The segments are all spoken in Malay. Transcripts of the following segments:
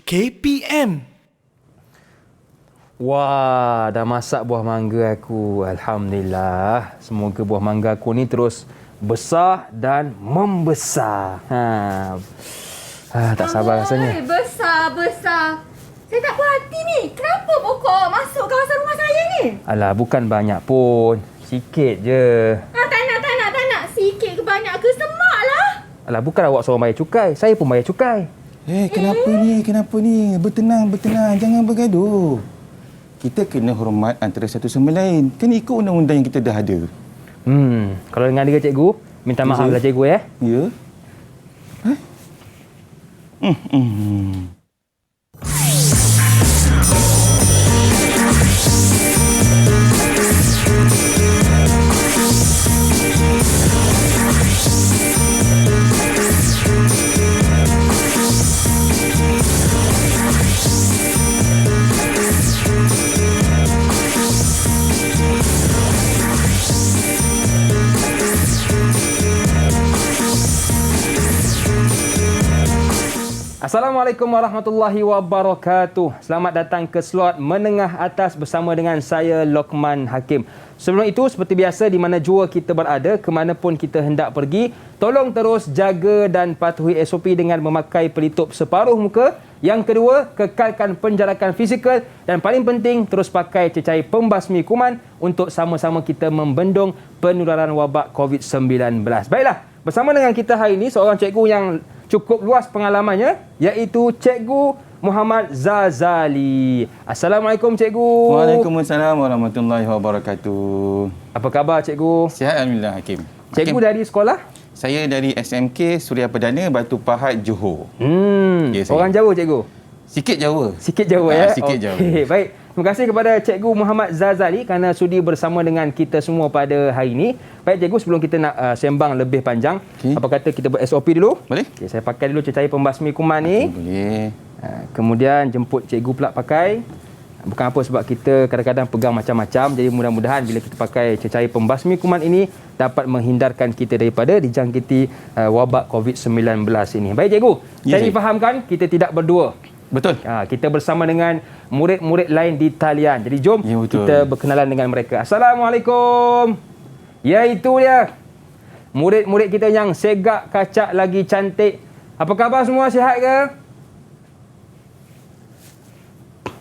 KPM. Wah, dah masak buah mangga aku. Alhamdulillah. Semoga buah mangga aku ni terus besar dan membesar. Tak sabar rasanya. Besar. Saya tak puas hati ni. Kenapa pokok masuk kawasan rumah saya ni? Alah, bukan banyak pun. Sikit je. Tak nak. Sikit ke banyak ke semak lah. Alah, bukan awak seorang bayar cukai. Saya pun bayar cukai. Kenapa ni? Bertenang. Jangan bergaduh. Kita kena hormat antara satu sama lain. Kan ikut undang-undang yang kita dah ada. Kalau dengan dia cikgu, minta maaf lah cikgu ya. Ya? Assalamualaikum warahmatullahi wabarakatuh. Selamat datang ke slot menengah atas bersama dengan saya Lokman Hakim. Sebelum itu, seperti biasa di mana jua kita berada, ke mana pun kita hendak pergi, tolong terus jaga dan patuhi SOP dengan memakai pelitup separuh muka. Yang kedua, kekalkan penjarakan fizikal dan paling penting, terus pakai cecair pembasmi kuman untuk sama-sama kita membendung penularan wabak COVID-19. Baiklah, bersama dengan kita hari ini seorang cikgu yang cukup luas pengalamannya, iaitu Cikgu Muhammad Zazali. Assalamualaikum Cikgu. Waalaikumsalam warahmatullahi wabarakatuh. Apa khabar Cikgu? Sihat Alhamdulillah Hakim. Cikgu dari sekolah? Saya dari SMK Suria Perdana Batu Pahat Johor. Ya, orang Jawa Cikgu? Sikit Jawa. Sikit Jawa ya? Sikit Jawa. Baik. Terima kasih kepada Cikgu Muhammad Zazali kerana sudi bersama dengan kita semua pada hari ini. Baik Cikgu, sebelum kita nak sembang lebih panjang, apa kata kita buat SOP dulu? Boleh? Okay, saya pakai dulu cecair pembasmi kuman ni. Boleh. Kemudian jemput Cikgu pula pakai. Bukan apa sebab kita kadang-kadang pegang macam-macam. Jadi mudah-mudahan bila kita pakai cecair pembasmi kuman ini dapat menghindarkan kita daripada dijangkiti wabak COVID-19 ini. Baik Cikgu, saya difahamkan kita tidak berdua. Betul. Kita bersama dengan murid-murid lain di talian. Jadi jom kita berkenalan dengan mereka. Assalamualaikum. Ya, itu dia. Murid-murid kita yang segak kacak lagi cantik. Apa khabar semua? Sihat ke?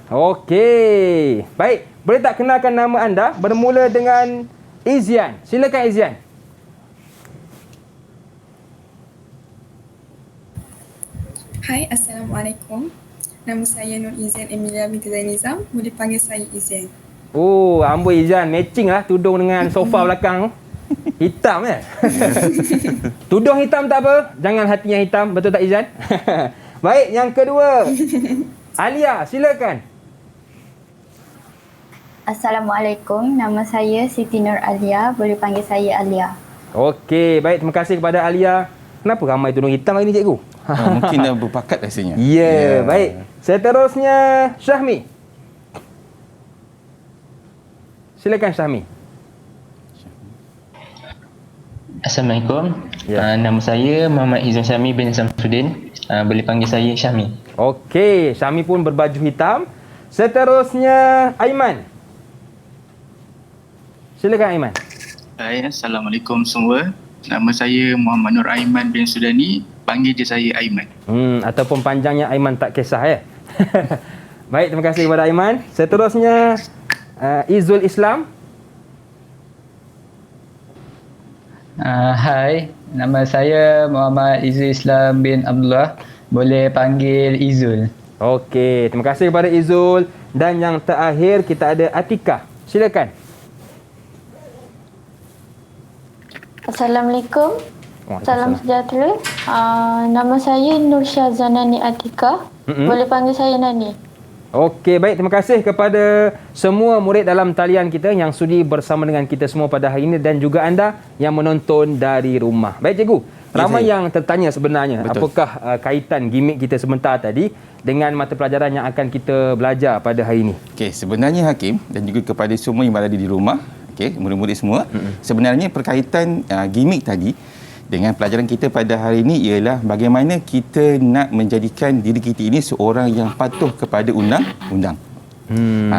Okey. Baik. Boleh tak kenalkan nama anda? Bermula dengan Izian. Silakan Izian. Hai, Assalamualaikum. Nama saya Nur Izian Emilia binti Zainizam. Boleh panggil saya Izian. Oh, amboi Izian. Matching lah tudung dengan sofa belakang. Hitam ya? Tudung hitam tak apa. Jangan hatinya hitam. Betul tak Izian? Baik, yang kedua. Alia, silakan. Assalamualaikum. Nama saya Siti Nur Alia. Boleh panggil saya Alia. Okey, baik. Terima kasih kepada Alia. Kenapa ramai tudung hitam hari ni cikgu? Mungkin dah berpakat rasanya. Ya, baik. Seterusnya Syahmi. Silakan Syahmi. Assalamualaikum. Nama saya Muhammad Izzuan Syahmi bin Samsudin. Boleh panggil saya Syahmi. Okey, Syahmi pun berbaju hitam. Seterusnya Aiman. Silakan Aiman. Hai, Assalamualaikum semua. Nama saya Muhammad Nur Aiman bin Sudani. Panggil je saya Aiman. Ataupun panjangnya Aiman tak kisah ya. Baik, terima kasih kepada Aiman. Seterusnya Izul Islam. Hai, nama saya Muhammad Izul Islam bin Abdullah. Boleh panggil Izul. Okey, terima kasih kepada Izul. Dan yang terakhir kita ada Atika. Silakan. Assalamualaikum. Salam sejahtera. Nama saya Nur Syazanani Atika. Boleh panggil saya Nani. Okey, baik. Terima kasih kepada semua murid dalam talian kita yang sudi bersama dengan kita semua pada hari ini dan juga anda yang menonton dari rumah. Baik cikgu, ramai yang tertanya sebenarnya apakah kaitan gimmick kita sebentar tadi dengan mata pelajaran yang akan kita belajar pada hari ini. Okey, sebenarnya Hakim dan juga kepada semua yang berada di rumah, okey, murid-murid semua, sebenarnya perkaitan gimmick tadi Dengan pelajaran kita pada hari ini ialah bagaimana kita nak menjadikan diri kita ini seorang yang patuh kepada undang-undang.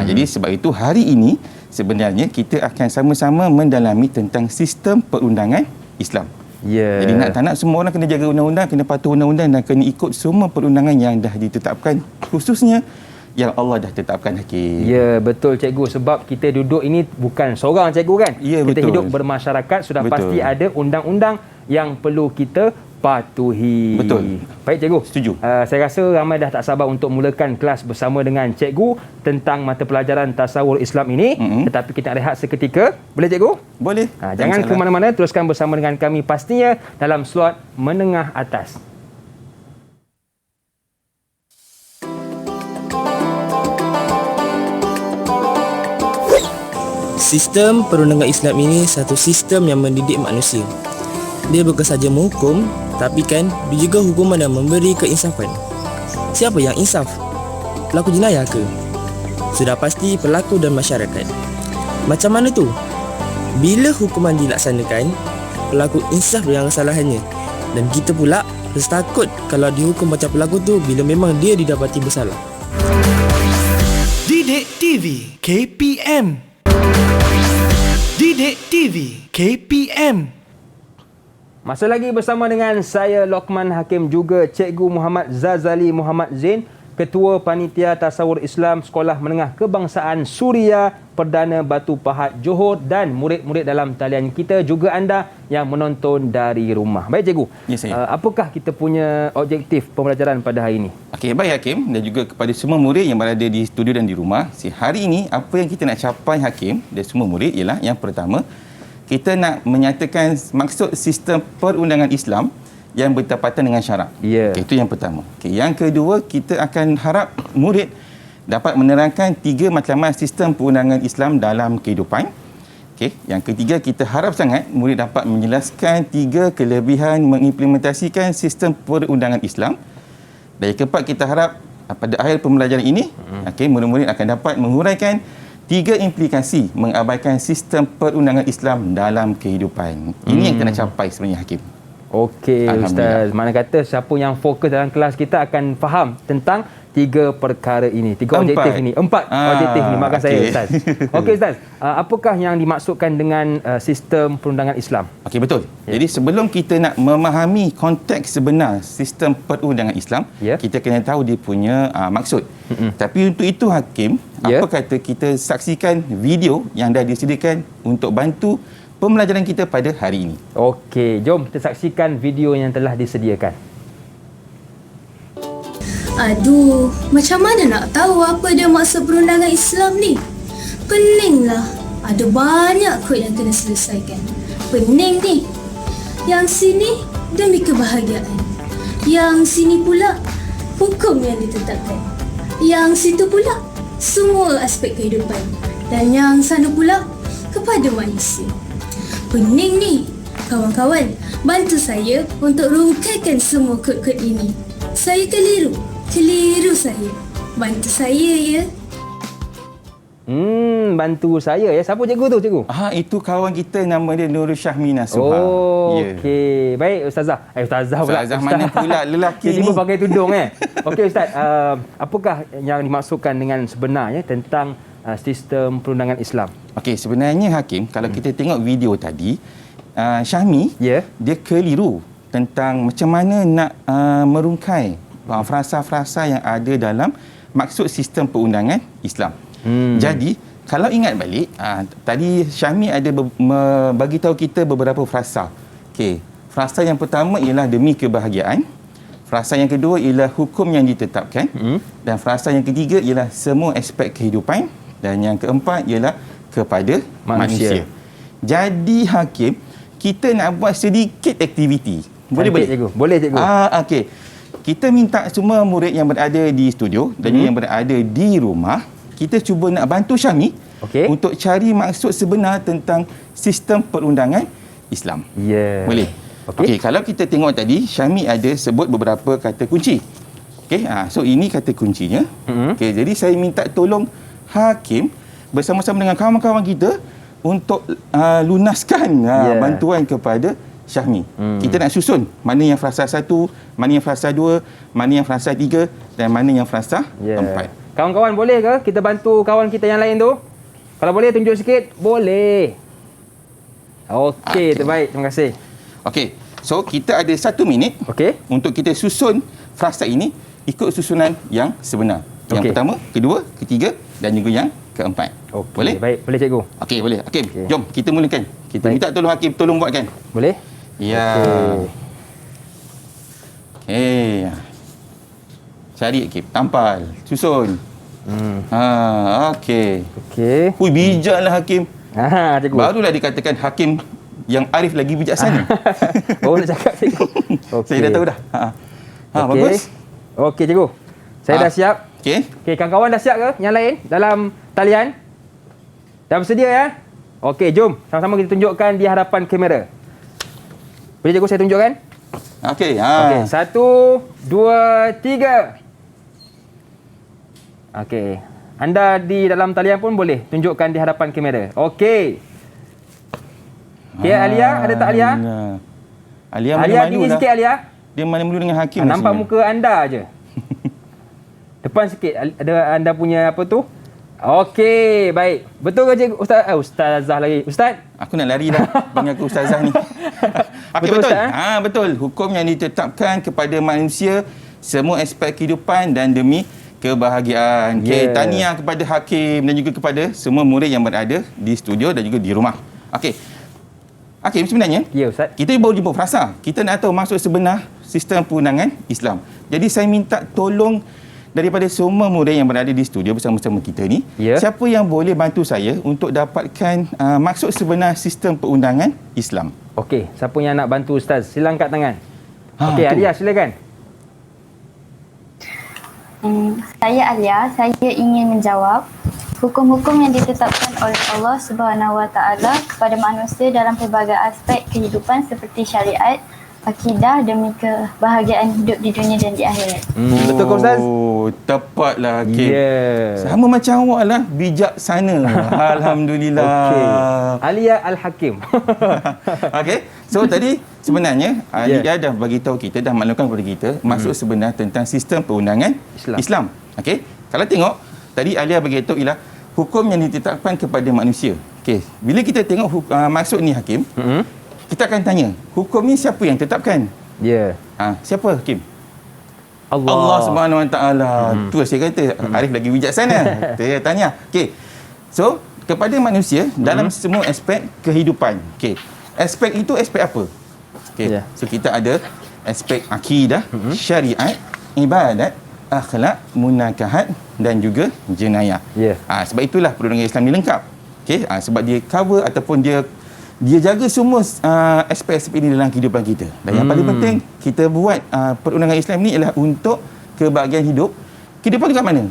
Jadi sebab itu hari ini sebenarnya kita akan sama-sama mendalami tentang sistem perundangan Islam. Ya. Jadi tak nak semua orang kena jaga undang-undang, kena patuh undang-undang dan kena ikut semua perundangan yang dah ditetapkan, khususnya yang Allah dah tetapkan, Hakim. Ya, betul cikgu, sebab kita duduk ini bukan seorang cikgu kan. Ya, kita betul. hidup bermasyarakat, sudah Betul. pasti ada undang-undang yang perlu kita patuhi. Betul. Baik cikgu. Setuju. Saya rasa ramai dah tak sabar untuk mulakan kelas bersama dengan cikgu tentang mata pelajaran tasawur Islam ini. Tetapi kita nak rehat seketika. Boleh cikgu? Boleh. Jangan ke mana-mana, teruskan bersama dengan kami pastinya dalam slot menengah atas. Sistem perundangan Islam ini satu sistem yang mendidik manusia. Dia bukan saja menghukum, tapi kan dia juga hukuman yang memberi keinsafan. Siapa yang insaf? Pelaku jenayah ke? Sudah pasti pelaku dan masyarakat. Macam mana tu? Bila hukuman dilaksanakan, pelaku insaf dengan kesalahannya. Dan kita pula rasa takut kalau dihukum macam pelaku tu bila memang dia didapati bersalah. Didik TV KPM. Didik TV KPM. Masih lagi bersama dengan saya Lokman Hakim, juga Cikgu Muhammad Zazali Muhammad Zain, Ketua Panitia Tasawur Islam Sekolah Menengah Kebangsaan Suria Perdana Batu Pahat Johor, dan murid-murid dalam talian kita, juga anda yang menonton dari rumah. Baik cikgu, Ya, saya. apakah kita punya objektif pembelajaran pada hari ini? Okey, baik Hakim, dan juga kepada semua murid yang berada di studio dan di rumah. Hari ini apa yang kita nak capai, Hakim dan semua murid, ialah yang pertama, kita nak menyatakan maksud sistem perundangan Islam yang bertepatan dengan syarak. Ya. Okey, itu yang pertama. Okey, yang kedua, kita akan harap murid dapat menerangkan 3 matlamat sistem perundangan Islam dalam kehidupan. Okey, yang ketiga, kita harap sangat murid dapat menjelaskan 3 kelebihan mengimplementasikan sistem perundangan Islam. Dan yang keempat, kita harap pada akhir pembelajaran ini, okey, murid-murid akan dapat menguraikan 3 implikasi mengabaikan sistem perundangan Islam dalam kehidupan. Ini yang kita nak capai sebenarnya, Hakim. Okey Ustaz, mana kata siapa yang fokus dalam kelas kita akan faham tentang 3 perkara ini, 3 objektif ini, 4 objektif ini. Maafkan saya Ustaz. Okey Ustaz, apakah yang dimaksudkan dengan sistem perundangan Islam? Okey, betul. Jadi sebelum kita nak memahami konteks sebenar sistem perundangan Islam, kita kena tahu dia punya maksud. Tapi untuk itu, Hakim, apa kata kita saksikan video yang dah disediakan untuk bantu pembelajaran kita pada hari ini. Okey, jom kita saksikan video yang telah disediakan. Aduh, macam mana nak tahu apa dia maksud perundangan Islam ni? Peninglah. Ada banyak kod yang kena selesaikan. Pening ni. Yang sini demi kebahagiaan. Yang sini pula hukum yang ditetapkan. Yang situ pula semua aspek kehidupan. Dan yang sana pula kepada manusia. Pening ni. Kawan-kawan, bantu saya untuk rungkaikan semua kod-kod ini. Saya keliru saya. Bantu saya ya. Bantu saya ya. Siapa cikgu tu, cikgu? Itu kawan kita, nama dia Nurul Syahmina Suha. Okey. Baik Ustazah. Ustazah pula. Ustazah mana pula lelaki ni? Tiba pakai tudung Okey Ustaz, apakah yang dimaksudkan dengan sebenarnya tentang sistem perundangan Islam? Okey, sebenarnya Hakim, kalau kita tengok video tadi, Syahmi dia keliru tentang macam mana nak merungkai frasa-frasa yang ada dalam maksud sistem perundangan Islam. Jadi, kalau ingat balik, tadi Syahmi ada bagi tahu kita beberapa frasa. Okey, frasa yang pertama ialah demi kebahagiaan. Frasa yang kedua ialah hukum yang ditetapkan. Dan frasa yang ketiga ialah semua aspek kehidupan. Dan yang keempat ialah kepada manusia. Jadi, Hakim, kita nak buat sedikit aktiviti. Boleh cikgu? Boleh cikgu. Okey. Kita minta semua murid yang berada di studio dan yang berada di rumah, kita cuba nak bantu Syahmi untuk cari maksud sebenar tentang sistem perundangan Islam. Boleh? Okey, kalau kita tengok tadi, Syahmi ada sebut beberapa kata kunci. Okey, so ini kata kuncinya. Okey, jadi saya minta tolong Hakim bersama-sama dengan kawan-kawan kita untuk lunaskan bantuan kepada Syahmi. Kita nak susun mana yang frasa 1, mana yang frasa 2, mana yang frasa 3 dan mana yang frasa 4. Kawan-kawan boleh ke kita bantu kawan kita yang lain tu? Kalau boleh tunjuk sikit, boleh. Okey, terbaik. Terima kasih. Okey. So kita ada 1 minit untuk kita susun frasa ini ikut susunan yang sebenar. Yang pertama, kedua, ketiga dan juga yang keempat. Boleh? Baik, boleh cikgu. Okey, boleh. Hakim, jom kita mulakan. Kita minta tolong Hakim tolong buatkan. Boleh? Ya. Okey. Cari Hakim, tampal, susun. Okey. Hui, bijaklah Hakim. Cikgu. Barulah dikatakan Hakim yang arif lagi bijaksana. Baru nak cakap cikgu. Saya dah tahu dah. Bagus. Okey cikgu. Saya dah siap. Okey, kawan-kawan dah siap ke yang lain dalam talian? Dah bersedia ya? Okey, jom sama-sama kita tunjukkan di hadapan kamera. Boleh cikgu saya tunjukkan? Okey. Okey, 1, 2, 3. Okey. Anda di dalam talian pun boleh tunjukkan di hadapan kamera. Okey. Okey, Alia, ada tak Alia? Alia tinggi sikit Alia. Dia malu-malu dengan Hakim. Nampak muka anda je. Depan sikit ada anda punya apa tu? Okey, baik. Betul ke cikgu ustazah lagi? Ustaz? Aku nak lari dah panggil aku ustazah ni. Okey, betul. Betul. Hukum yang ditetapkan kepada manusia semua aspek kehidupan dan demi kebahagiaan. Okey, tahniah kepada Hakim dan juga kepada semua murid yang berada di studio dan juga di rumah. Okey. Hakim, sebenarnya Ustaz. Kita baru jumpa frasa. Kita nak tahu maksud sebenar sistem perundangan Islam. Jadi saya minta tolong daripada semua murid yang berada di studio bersama-sama kita ni, siapa yang boleh bantu saya untuk dapatkan maksud sebenar sistem perundangan Islam? Okey, siapa yang nak bantu Ustaz? Sila angkat tangan. Okey, Alia silakan. Saya Alia, saya ingin menjawab hukum-hukum yang ditetapkan oleh Allah Subhanahu Wa Taala kepada manusia dalam pelbagai aspek kehidupan seperti syariat, akidah demi kebahagiaan hidup di dunia dan di akhirat. Betul ke Ustaz? Tepatlah Hakim. Sama macam awak lah, bijaksana. Alhamdulillah. Alia Al-Hakim. Okey. So tadi sebenarnya Alia dah bagi tahu kita, dah maklumkan kepada kita maksud sebenar tentang sistem perundangan Islam. Okey. Kalau tengok tadi Alia bagi tahu ialah hukum yang ditetapkan kepada manusia. Okey. Bila kita tengok maksud ni Hakim, kita akan tanya, hukum ni siapa yang tetapkan? Siapa Hakim? Allah Subhanahu Wa Taala. Tu saya kata arif lagi bijaksana. Saya tanya. Okey. So, kepada manusia dalam semua aspek kehidupan. Okey. Aspek itu aspek apa? Okey. So kita ada aspek akidah, syariat, ibadat, akhlak, munakahat dan juga jenayah. Sebab itulah perundangan Islam ni lengkap. Okey. Sebab dia cover ataupun dia jaga semua aspek-aspek ini dalam kehidupan kita. Dan yang paling penting, kita buat perundangan Islam ni ialah untuk kebahagiaan hidup. Kehidupan tu kat mana?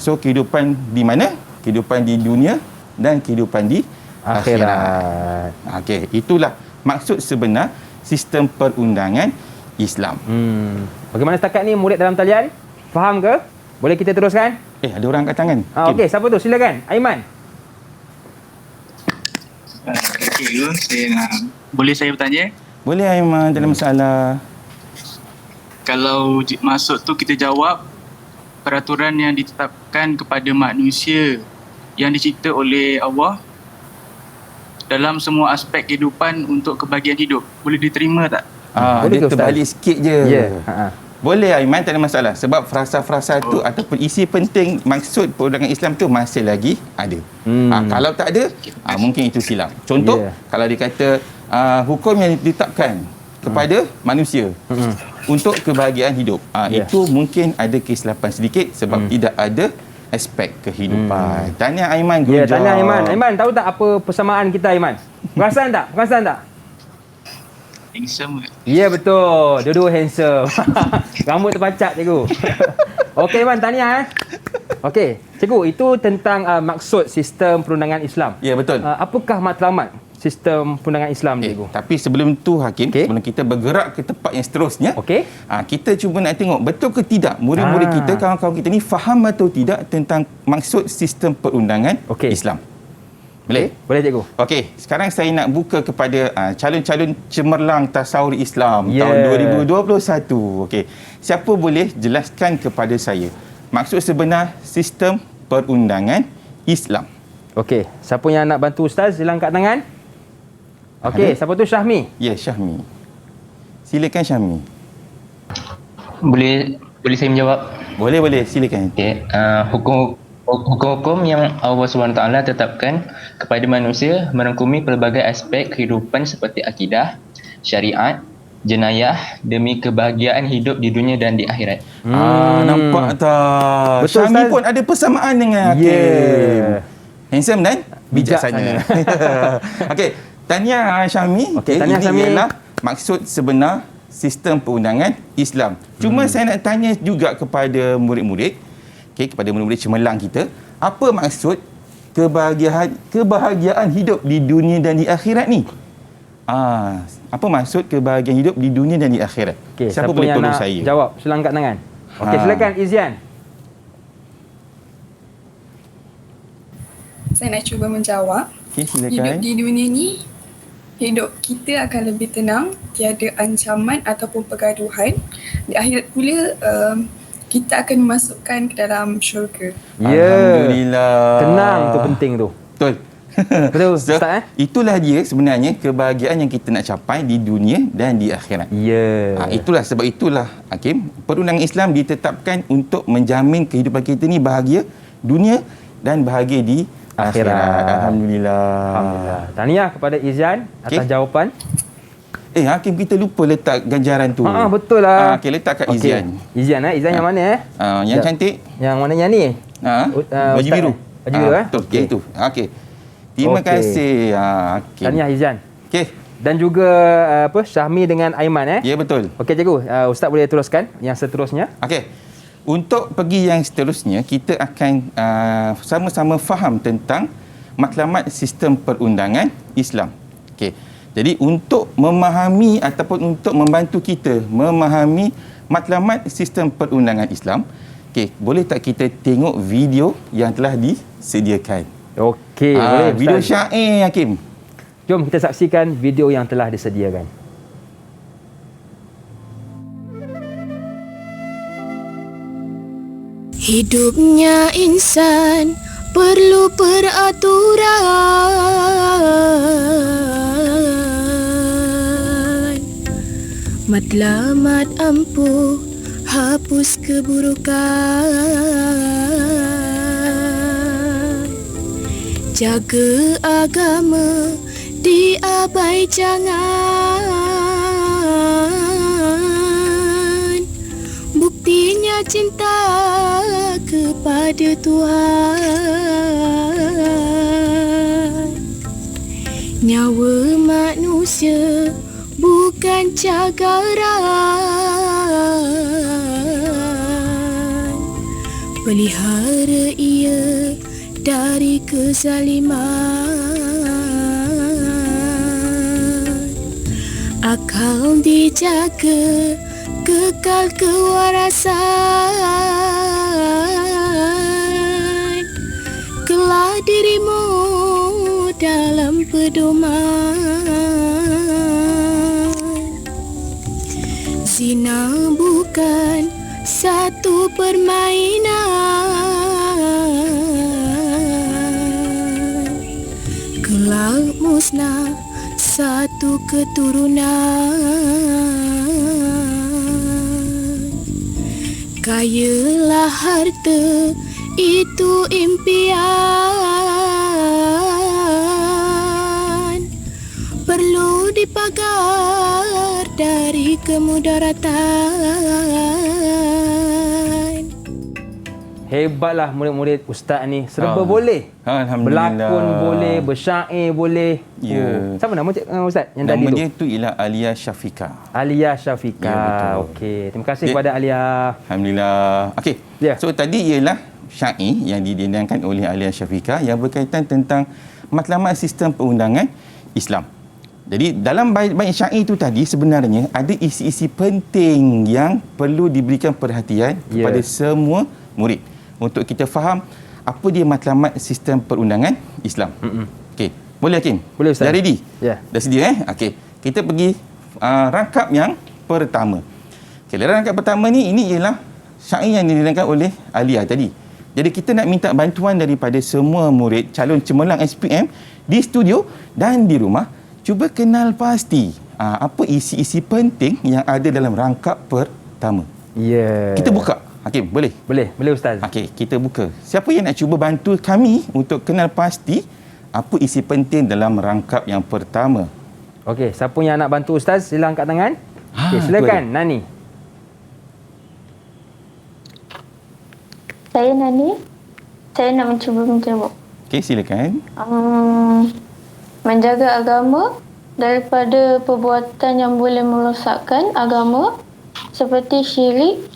So, kehidupan di mana? Kehidupan di dunia dan kehidupan di akhirat. Okey, itulah maksud sebenar sistem perundangan Islam. Bagaimana setakat ni murid dalam talian? Faham ke? Boleh kita teruskan? Ada orang angkat tangan. Okey, siapa tu? Silakan. Aiman. Boleh saya bertanya? Boleh Aiman, tak ada masalah. Kalau masuk tu kita jawab peraturan yang ditetapkan kepada manusia yang dicipta oleh Allah dalam semua aspek kehidupan untuk kebahagiaan hidup. Boleh diterima tak? Dia terbalik sikit je. Boleh Aiman, tak ada masalah. Sebab frasa-frasa tu ataupun isi penting maksud perundangan Islam tu masih lagi ada. Kalau tak ada, mungkin itu silap. Contoh, kalau dia kata hukum yang ditetapkan kepada manusia untuk kebahagiaan hidup. Itu mungkin ada kesilapan sedikit sebab tidak ada aspek kehidupan. Tanya Aiman. Tanya Aiman. Aiman, tahu tak apa persamaan kita Aiman? Perasan tak? Handsome. Ya betul. Dua-dua handsome. Rambut terpacak cikgu. Okey Aiman, tanya Okey, cikgu, itu tentang maksud sistem perundangan Islam. Ya betul. Apakah matlamat sistem perundangan Islam ni cikgu? Tapi sebelum tu Hakim, sebelum kita bergerak ke tempat yang seterusnya, kita cuba nak tengok betul ke tidak murid-murid kita, kawan-kawan kita ni faham atau tidak tentang maksud sistem perundangan Islam. Boleh? Boleh cikgu. Okey, sekarang saya nak buka kepada calon-calon cemerlang tasawuf Islam tahun 2021. Okey, siapa boleh jelaskan kepada saya maksud sebenar sistem perundangan Islam? Okey, siapa yang nak bantu Ustaz? Sila angkat tangan. Okey, siapa tu? Syahmi. Ya, Syahmi. Silakan Syahmi. Boleh saya menjawab? Boleh, silakan. Okey, hukum-hukum yang Allah SWT tetapkan kepada manusia merangkumi pelbagai aspek kehidupan seperti akidah, syariat, jenayah demi kebahagiaan hidup di dunia dan di akhirat. Nampak tak? Betul, Syahmi Ustaz. pun ada persamaan dengan Hakim. Handsome dan bijaksana. Okey, tahniah Syahmi. Okey, tahniah Syahmi. Ialah maksud sebenar sistem perundangan Islam. Cuma saya nak tanya juga kepada murid-murid, kepada murid-murid cemerlang kita, apa maksud kebahagiaan hidup di dunia dan di akhirat ni? Apa maksud kebahagiaan hidup di dunia dan di akhirat? Okey, siapa boleh yang tolong nak saya? jawab? Sila angkat tangan. Okey, silakan Izian. Saya nak cuba menjawab. Okey, silakan. Hidup di dunia ni, hidup kita akan lebih tenang, tiada ancaman ataupun pergaduhan. Di akhirat pula, kita akan dimasukkan ke dalam syurga. Alhamdulillah. Tenang tu penting tu. Betul. Betul, So, Ustaz. itulah dia sebenarnya kebahagiaan yang kita nak capai di dunia dan di akhirat. Ya. Sebab itulah Hakim, perundangan Islam ditetapkan untuk menjamin kehidupan kita ni bahagia dunia dan bahagia di akhirat. Alhamdulillah. Tahniah kepada Izian atas jawapan. Hakim, kita lupa letak ganjaran tu. Betul lah. Okey, letak kat Izian. Izian Izian yang mana Yang cantik. Yang mana yang ni? Baju Ustaz, biru. Baju biru Betul, itu. Okey. Terima kasih. Hakim. Tahniah Izian. Okey. Dan juga Syahmi dengan Aiman Ya, betul. Okey cikgu, Ustaz boleh teruskan yang seterusnya? Okey. Untuk pergi yang seterusnya, kita akan sama-sama faham tentang matlamat sistem perundangan Islam. Okey. Jadi untuk memahami ataupun untuk membantu kita memahami matlamat sistem perundangan Islam, boleh tak kita tengok video yang telah disediakan? Okey, boleh Ustaz. Video syair, Hakim. Jom kita saksikan video yang telah disediakan. Hidupnya insan perlu peraturan. Matlamat ampuh hapus keburukan. Jaga agama diabai jangan. Buktinya cinta kepada Tuhan. Nyawa manusia bukan cagaran. Pelihara ia dari kezaliman. Akal dijaga kekal kewarasan. Kelah dirimu dalam pedoman. Zina bukan satu permainan. Kelak musnah satu keturunan. Kayalah harta itu impian. Perlu dipagar dari kemudaratan. Hebatlah murid-murid Ustaz ni. Serba boleh. Alhamdulillah. Berlakon boleh, bersyair boleh. Ya. Siapa nama Ustaz yang Nama tadi tu? dia tu ialah Alia Syafiqah. Alia Syafiqah. Ya, betul. Okey, terima kasih kepada Alia. Alhamdulillah. Okey. So tadi ialah syair yang didendangkan oleh Alia Syafiqah yang berkaitan tentang matlamat sistem perundangan Islam. Jadi dalam bait syair itu tadi sebenarnya ada isi-isi penting yang perlu diberikan perhatian kepada semua murid untuk kita faham apa dia matlamat sistem perundangan Islam. Okey. Boleh Hakim? Boleh Ustaz. Dah ready? Ya. Dah sedia Okey. Kita pergi rangkap yang pertama. Okey, rangkap pertama ni ini ialah syair yang diterangkan oleh Alia tadi. Jadi kita nak minta bantuan daripada semua murid calon cemerlang SPM di studio dan di rumah. Cuba kenal pasti apa isi-isi penting yang ada dalam rangkap pertama. Ya. Kita buka. Hakim, boleh? Boleh Ustaz. Okey, kita buka. Siapa yang nak cuba bantu kami untuk kenal pasti apa isi penting dalam rangkap yang pertama? Okey, siapa yang nak bantu Ustaz, sila angkat tangan. Okey, silakan Nani. Saya Nani. Saya nak mencuba menjawab. Okey, silakan. Menjaga agama daripada perbuatan yang boleh merosakkan agama seperti syirik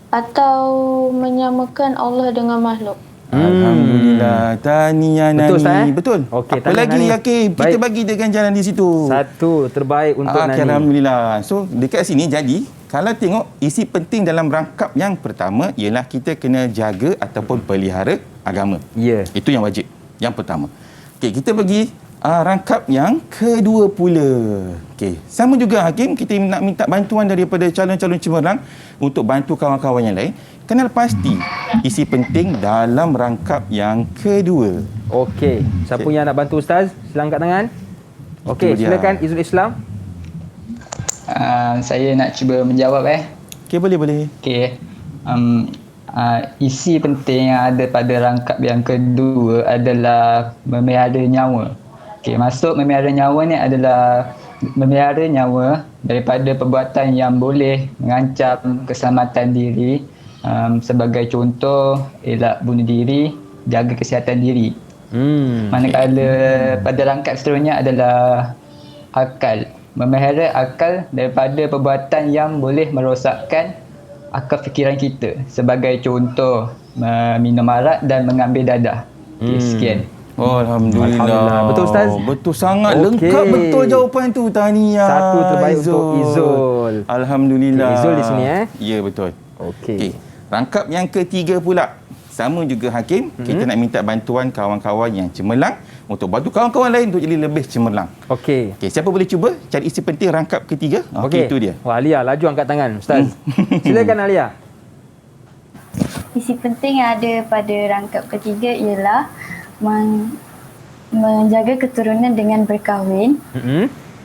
atau menyamakan Allah dengan makhluk. Alhamdulillah. Tahniah Nani. Betul Ustaz? Betul. Okey, apa lagi Nani. Hakim? Kita bagi dia ganjaran di situ. Satu terbaik untuk Nani. Alhamdulillah. So dekat sini jadi kalau tengok isi penting dalam rangkap yang pertama ialah kita kena jaga ataupun pelihara agama. Ya. Itu yang wajib. Yang pertama. Okey, kita bagi rangkap yang kedua pula. Okey, sama juga Hakim, kita nak minta bantuan daripada calon-calon cemerlang untuk bantu kawan-kawan yang lain kenal pasti isi penting dalam rangkap yang kedua. Okey, siapa yang nak bantu Ustaz? Sila angkat tangan. Okey, silakan Izul Islam. Saya nak cuba menjawab Okey, boleh. Okey. Isi penting yang ada pada rangkap yang kedua adalah memelihara nyawa. Okey, maksud memelihara nyawa ni adalah memelihara nyawa daripada perbuatan yang boleh mengancam keselamatan diri. Sebagai contoh, elak bunuh diri, jaga kesihatan diri. Manakala pada rangkap seterusnya adalah akal. Memelihara akal daripada perbuatan yang boleh merosakkan akal fikiran kita. Sebagai contoh, minum arak dan mengambil dadah. Okay, sekian. Oh, Alhamdulillah. Betul Ustaz? Betul sangat. Lengkap betul jawapan tu. Tahniah. Satu terbaik untuk Izul. Alhamdulillah. Izul di sini Ya, betul. Okey. Rangkap yang ketiga pula. Sama juga Hakim, kita nak minta bantuan kawan-kawan yang cemerlang untuk bantu kawan-kawan lain untuk jadi lebih cemerlang. Okey. Siapa boleh cuba cari isi penting rangkap ketiga? Okey, itu dia. Wah, Alia laju angkat tangan Ustaz. Silakan Alia. Isi penting yang ada pada rangkap ketiga ialah menjaga keturunan dengan berkahwin,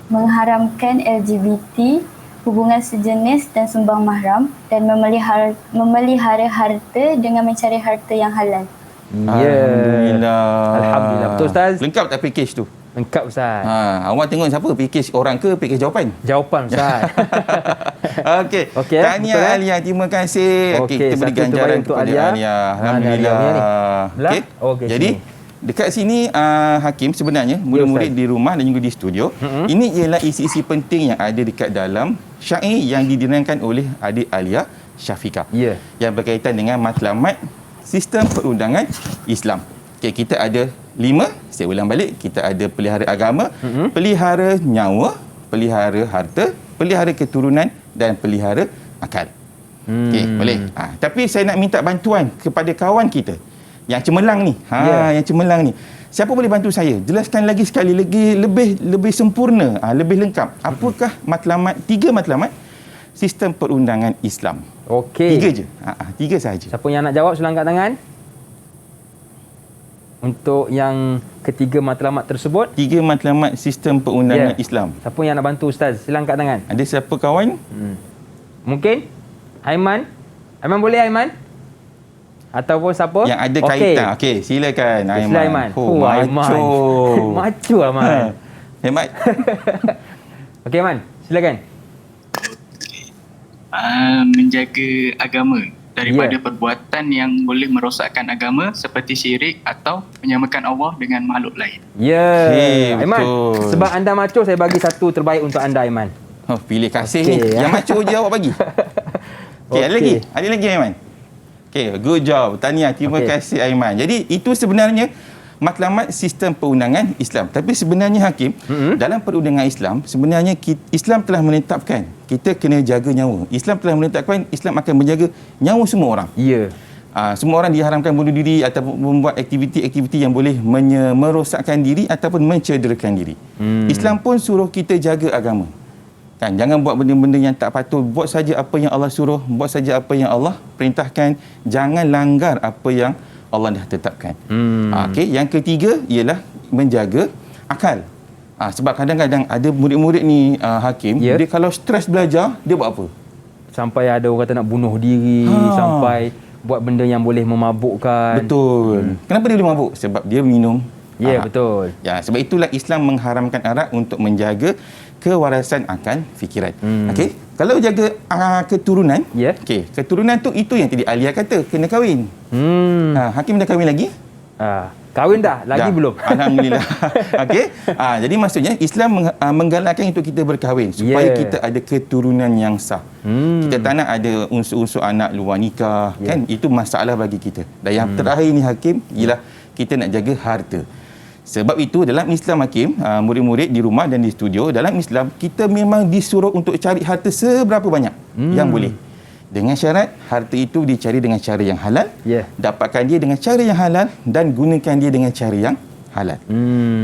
mengharamkan LGBT, hubungan sejenis dan sumbang mahram, dan memelihara harta dengan mencari harta yang halal. Alhamdulillah. Alhamdulillah. Betul Ustaz? Lengkap tak package tu? Lengkap Ustaz. Awak tengok siapa? Package orang ke package jawapan? Jawapan Ustaz. Okey. Tahniah Alia, terima kasih. Okey, kita beri ganjaran kepada Alia. Alhamdulillah. Okey. Jadi dekat sini Hakim sebenarnya murid-murid di rumah dan juga di studio, ini ialah isi-isi penting yang ada dekat dalam syair yang didirikan oleh adik Alia Syafiqah. Yang berkaitan dengan matlamat sistem perundangan Islam. Okey, kita ada 5, saya ulang balik, kita ada pelihara agama, pelihara nyawa, pelihara harta, pelihara keturunan dan pelihara akal. Okey, boleh. Tapi saya nak minta bantuan kepada kawan kita yang cemerlang ni. Yang cemerlang ni. Siapa boleh bantu saya? Jelaskan lagi sekali lebih sempurna, lebih lengkap. Apakah matlamat 3 matlamat sistem perundangan Islam? Okey. 3 je. 3 sahaja. Siapa yang nak jawab sila angkat tangan. Untuk yang ketiga matlamat tersebut, 3 matlamat sistem perundangan Islam. Siapa yang nak bantu Ustaz? Sila angkat tangan. Ada siapa kawan? Mungkin Aiman. Aiman boleh Aiman? Ataupun siapa? Yang ada kaitan. Okey, silakan Aiman. Sila Aiman. Macho. Macho Aiman. Hemat. Okey Aiman, silakan. Menjaga agama daripada perbuatan yang boleh merosakkan agama seperti syirik atau menyamakan Allah dengan makhluk lain. Aiman, sebab anda macho, saya bagi satu terbaik untuk anda Aiman. Pilih kasih ni. Yang macho je awak bagi. Ada lagi? Ada lagi Aiman? Okey, good job. Tahniah. Terima kasih Aiman. Jadi itu sebenarnya matlamat sistem perundangan Islam. Tapi sebenarnya Hakim, dalam perundangan Islam, sebenarnya Islam telah menetapkan kita kena jaga nyawa. Islam telah menetapkan Islam akan menjaga nyawa semua orang. Semua orang diharamkan bunuh diri ataupun membuat aktiviti-aktiviti yang boleh merosakkan diri ataupun mencederakan diri. Islam pun suruh kita jaga agama. Kan, jangan buat benda-benda yang tak patut. Buat saja apa yang Allah suruh, buat saja apa yang Allah perintahkan. Jangan langgar apa yang Allah dah tetapkan. Okey, yang ketiga ialah menjaga akal. Sebab kadang-kadang ada murid-murid ni Hakim, dia kalau stres belajar, dia buat apa? Sampai ada orang kata nak bunuh diri, sampai buat benda yang boleh memabukkan. Betul. Kenapa dia boleh mabuk? Sebab dia minum arak. Betul. Ya, sebab itulah Islam mengharamkan arak untuk menjaga kewarasan akan fikiran. Okey, kalau jaga keturunan, okey, keturunan tu itu yang tadi Alia kata, kena kahwin. Hakim dah kahwin lagi? Kahwin dah? Lagi belum. Alhamdulillah. Okey. Jadi maksudnya Islam menggalakkan untuk kita berkahwin supaya kita ada keturunan yang sah. Kita tak nak ada unsur-unsur anak luar nikah, kan? Itu masalah bagi kita. Dan yang terakhir ni Hakim ialah kita nak jaga harta. Sebab itu dalam Islam Hakim, murid-murid di rumah dan di studio, dalam Islam kita memang disuruh untuk cari harta seberapa banyak yang boleh. Dengan syarat harta itu dicari dengan cara yang halal, dapatkan dia dengan cara yang halal dan gunakan dia dengan cara yang halal.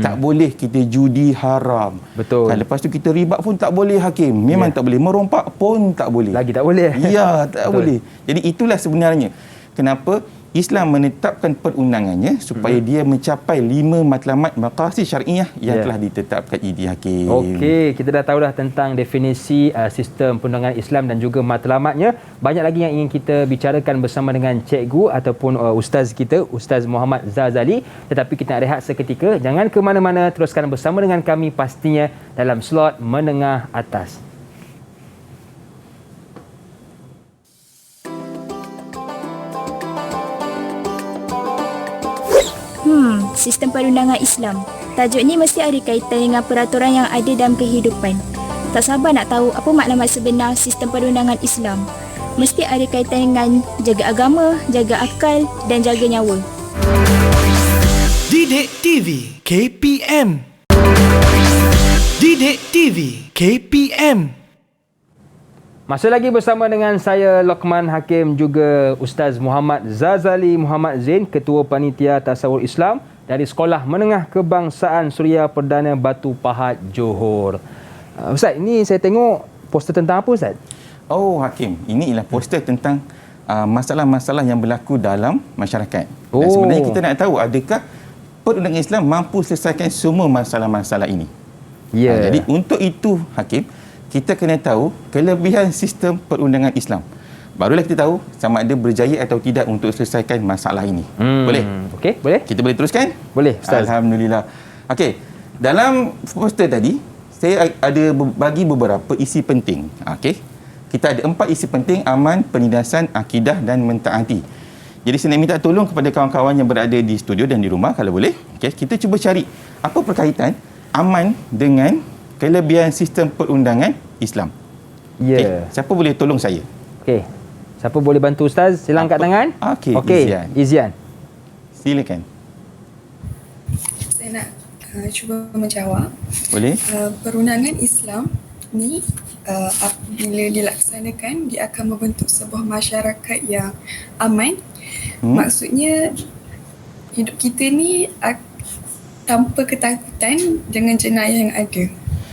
Tak boleh kita judi haram. Betul. Lepas tu kita riba pun tak boleh Hakim. Memang tak boleh. Merompak pun tak boleh. Lagi tak boleh. Ya, tak boleh. Jadi itulah sebenarnya kenapa Islam menetapkan perundangannya supaya dia mencapai 5 matlamat maqasid syar'iyyah yang telah ditetapkan ini Hakim. Okey, kita dah tahu dah tentang definisi sistem perundangan Islam dan juga matlamatnya. Banyak lagi yang ingin kita bicarakan bersama dengan cikgu ataupun ustaz kita, Ustaz Muhammad Zazali. Tetapi kita nak rehat seketika. Jangan ke mana-mana, teruskan bersama dengan kami pastinya dalam slot menengah atas. Sistem perundangan Islam. Tajuk ni mesti ada kaitan dengan peraturan yang ada dalam kehidupan. Tak sabar nak tahu apa maklumat sebenar sistem perundangan Islam. Mesti ada kaitan dengan jaga agama, jaga akal dan jaga nyawa. Didik TV KPM. Didik TV KPM. Masih lagi bersama dengan saya Lokman Hakim, juga Ustaz Muhammad Zazali Muhammad Zain, Ketua Panitia Tasawur Islam dari Sekolah Menengah Kebangsaan Suria Perdana Batu Pahat, Johor. Ustaz, ini saya tengok poster tentang apa Ustaz? Oh Hakim, ini ialah poster tentang masalah-masalah yang berlaku dalam masyarakat. Dan sebenarnya kita nak tahu adakah perundangan Islam mampu selesaikan semua masalah-masalah ini. Jadi untuk itu Hakim, kita kena tahu kelebihan sistem perundangan Islam. Barulah kita tahu sama ada berjaya atau tidak untuk selesaikan masalah ini. Boleh? Okey, boleh. Kita boleh teruskan? Boleh, Ustaz. Alhamdulillah. Okey, dalam poster tadi, saya ada bagi beberapa isi penting. Okey, kita ada 4 isi penting: aman, penindasan, akidah dan mentaati. Jadi saya nak minta tolong kepada kawan-kawan yang berada di studio dan di rumah kalau boleh. Okey, kita cuba cari apa perkaitan aman dengan kelebihan sistem perundangan Islam. Okay, siapa boleh tolong saya? Okey. Siapa boleh bantu Ustaz? Sila angkat tangan. Okey, Izian. Silakan. Saya nak cuba menjawab. Boleh. Perundangan Islam ni bila dilaksanakan, dia akan membentuk sebuah masyarakat yang aman. Maksudnya hidup kita ni tanpa ketakutan dengan jenayah yang ada.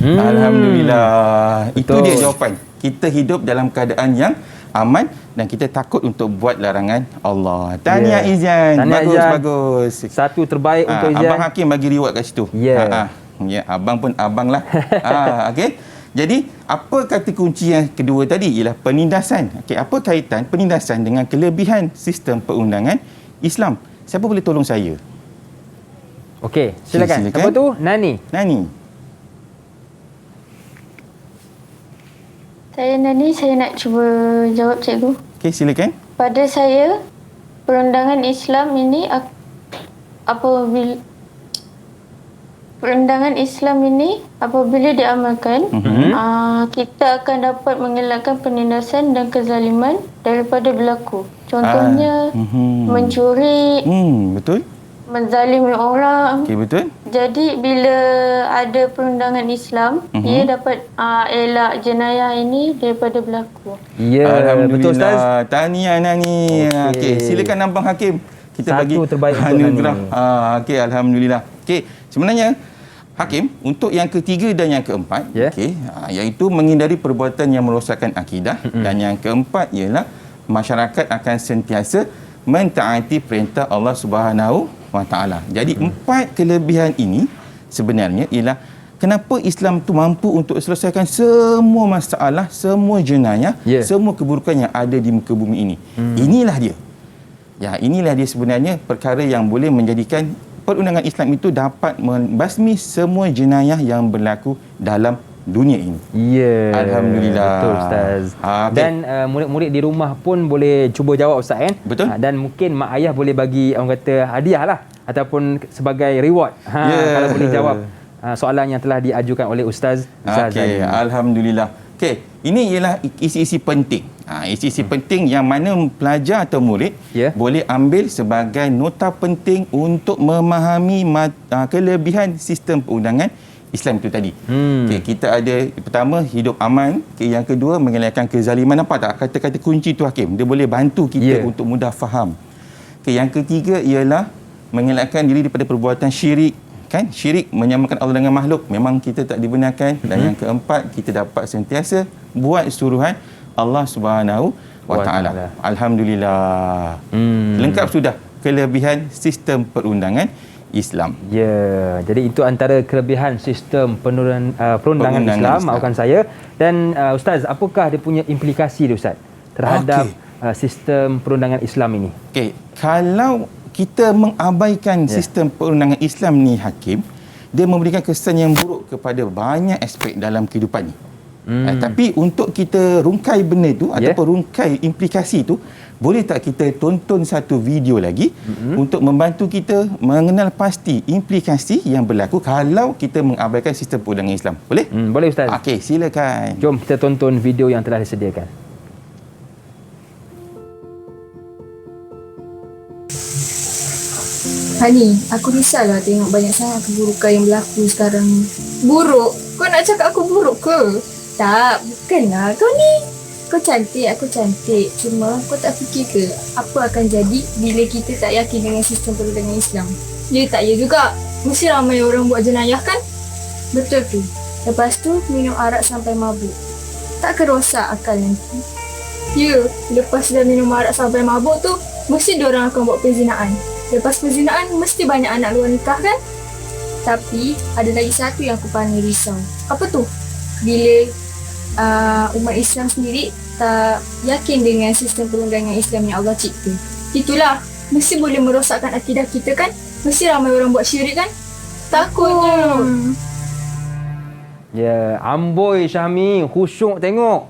Alhamdulillah. Betul. Itu dia jawapan. Kita hidup dalam keadaan yang aman dan kita takut untuk buat larangan Allah. Tahniah Izian. Bagus. Satu terbaik untuk Izian. Abang Hakim bagi reward kat situ. Ya, abang pun abang lah. Okey. Jadi, apa kata kunci yang kedua tadi ialah penindasan. Okey, apa kaitan penindasan dengan kelebihan sistem perundangan Islam? Siapa boleh tolong saya? Okey, silakan. Siapa tu? Nani. Saya Nani, saya nak cuba jawab cikgu. Okey, silakan. Pada saya, perundangan Islam ini apabila diamalkan, kita akan dapat mengelakkan penindasan dan kezaliman daripada berlaku. Contohnya mencuri, betul. menzalimi orang, betul. Jadi bila ada perundangan Islam, ia dapat elak jenayah ini daripada berlaku. Ya, betul Ustaz. Tahniah Nani. Okey, silakan Abang Hakim. Kita Satu bagi terbaik untuk anugerah. Nani. Okey, alhamdulillah. Okey, sebenarnya Hakim, untuk yang ketiga dan yang keempat, iaitu menghindari perbuatan yang merosakkan akidah, dan yang keempat ialah masyarakat akan sentiasa mentaati perintah Allah Subhanahu wa Taala. Jadi empat kelebihan ini sebenarnya ialah kenapa Islam tu mampu untuk selesaikan semua masalah, semua jenayah, semua keburukan yang ada di muka bumi ini. Inilah dia. Ya, inilah dia sebenarnya perkara yang boleh menjadikan perundangan Islam itu dapat membasmi semua jenayah yang berlaku dalam dunia ini. Ya. Alhamdulillah. Betul Ustaz. Dan murid-murid di rumah pun boleh cuba jawab Ustaz kan? Betul. Dan mungkin mak ayah boleh bagi orang kata hadiah lah ataupun sebagai reward. Kalau boleh jawab soalan yang telah diajukan oleh Ustaz Okey, alhamdulillah. Okey, ini ialah isi-isi penting. Isi-isi penting yang mana pelajar atau murid boleh ambil sebagai nota penting untuk memahami kelebihan sistem perundangan Islam itu tadi. Okay, kita ada pertama hidup aman, yang kedua mengelakkan kezaliman. Nampak tak kata-kata kunci tu Hakim? Dia boleh bantu kita untuk mudah faham. Okay, yang ketiga ialah mengelakkan diri daripada perbuatan syirik. Kan? Syirik menyamakan Allah dengan makhluk, memang kita tak dibenarkan. Dan yang keempat, kita dapat sentiasa buat suruhan Allah Subhanahu wa Taala. Alhamdulillah. Lengkap sudah kelebihan sistem perundangan Islam. Ya, jadi itu antara kelebihan sistem perundangan Islam, maafkan saya. Dan Ustaz, apakah dia punya implikasi dia Ustaz terhadap sistem perundangan Islam ini? Okey, kalau kita mengabaikan sistem perundangan Islam ni Hakim, dia memberikan kesan yang buruk kepada banyak aspek dalam kehidupan ni. Tapi untuk kita rungkai benda tu ataupun rungkai implikasi tu, boleh tak kita tonton satu video lagi untuk membantu kita mengenal pasti implikasi yang berlaku kalau kita mengabaikan sistem perundangan Islam. Boleh? Boleh Ustaz. Okey, silakan. Jom kita tonton video yang telah disediakan. Hani, aku risaulah tengok banyak sangat keburukan yang berlaku sekarang ni. Buruk? Kau nak cakap aku buruk ke? Tak, bukanlah. Kau ni, kau cantik, aku cantik. Cuma kau tak fikir ke apa akan jadi bila kita tak yakin dengan sistem perundangan Islam? Ya tak ya juga. Mesti ramai orang buat jenayah kan? Betul tu. Lepas tu minum arak sampai mabuk. Takkan rosak akal nanti? Ya, lepas dah minum arak sampai mabuk tu, mesti diorang akan buat perzinaan. Lepas perzinaan, mesti banyak anak luar nikah kan? Tapi, ada lagi satu yang aku paling risau. Apa tu? Bila umat Islam sendiri tak yakin dengan sistem perundangan Islam yang Allah cipta. Itulah, mesti boleh merosakkan akidah kita kan? Mesti ramai orang buat syirik kan? Takutnya. Ya, amboi Syahmi, khusyuk tengok.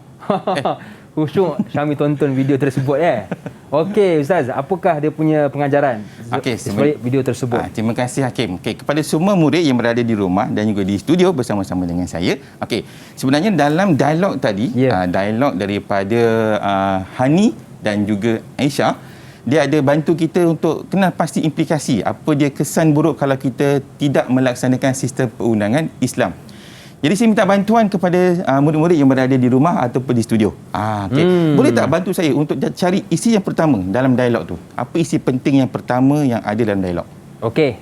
Khusyuk Syahmi tonton video tersebut Okey Ustaz, apakah dia punya pengajaran sebalik video tersebut? Terima kasih Hakim. Kepada semua murid yang berada di rumah dan juga di studio bersama-sama dengan saya. Sebenarnya dalam dialog tadi, dialog daripada Hani dan juga Aisyah, dia ada bantu kita untuk kenal pasti implikasi apa dia kesan buruk kalau kita tidak melaksanakan sistem perundangan Islam. Jadi saya minta bantuan kepada murid-murid yang berada di rumah ataupun di studio. Boleh tak bantu saya untuk cari isi yang pertama dalam dialog tu? Apa isi penting yang pertama yang ada dalam dialog? Okey.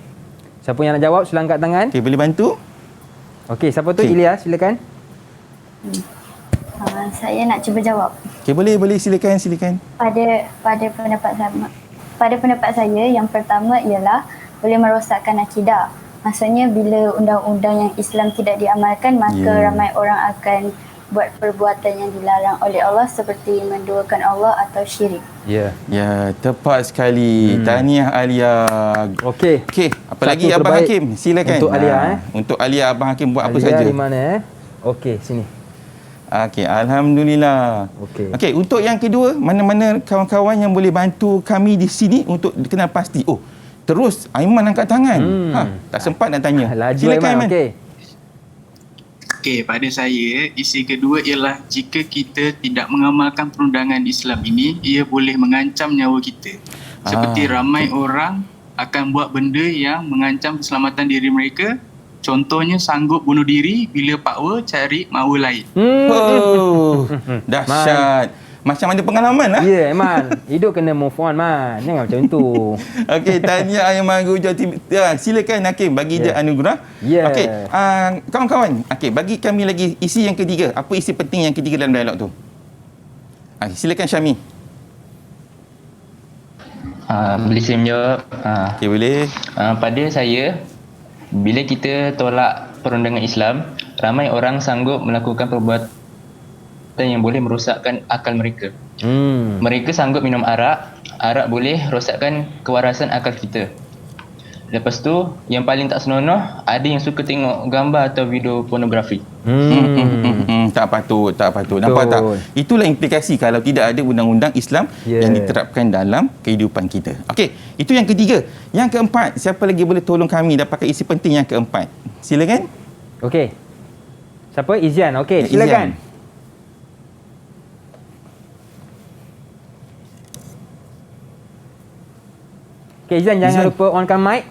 Siapa yang nak jawab sila angkat tangan. Boleh bantu? Okey, siapa tu? Ilya, silakan. Saya nak cuba jawab. Boleh silakan. Pada pendapat saya yang pertama ialah boleh merosakkan akidah. Maksudnya bila undang-undang yang Islam tidak diamalkan, maka ramai orang akan buat perbuatan yang dilarang oleh Allah seperti menduakan Allah atau syirik. Ya, tepat sekali. Tahniah Alia. Okey, apa lagi Abang Hakim? Silakan. Untuk Alia Untuk Alia, Abang Hakim buat apa Alia saja? Di mana Okey, sini. Alhamdulillah. Okey, untuk yang kedua, mana-mana kawan-kawan yang boleh bantu kami di sini untuk dikenal pasti. Terus Aiman angkat tangan. Tak sempat nak tanya. Silakan Aiman. Okey, pada saya isi kedua ialah jika kita tidak mengamalkan perundangan Islam ini, ia boleh mengancam nyawa kita. Seperti ramai orang akan buat benda yang mengancam keselamatan diri mereka. Contohnya sanggup bunuh diri bila pakwa cari mawa lain. Oh, dahsyat. Macam ada pengalaman lah. Ya, Man. Hidup kena move on, Man. Jangan macam tu. Okey, tahniah Ayam Manggu Jawa Timur. Silakan Hakim bagi dia anugerah. Ya. Okey, kawan-kawan. Okey, bagi kami lagi isi yang ketiga. Apa isi penting yang ketiga dalam dialog tu? Silakan Syami. Boleh saya menjawab? Okey, boleh. Pada saya, bila kita tolak perundangan Islam, ramai orang sanggup melakukan perbuatan yang boleh merosakkan akal mereka. Mereka sanggup minum arak. Arak boleh rosakkan kewarasan akal kita. Lepas tu, yang paling tak senonoh, ada yang suka tengok gambar atau video pornografi. Tak patut. Nampak tak? Itulah implikasi kalau tidak ada undang-undang Islam yang diterapkan dalam kehidupan kita. Okey, itu yang ketiga. Yang keempat, siapa lagi boleh tolong kami dapatkan isi penting yang keempat? Silakan. Okey. Siapa? Izian. Okey, silakan. Izian. Okay, Izan, jangan lupa onkan mic.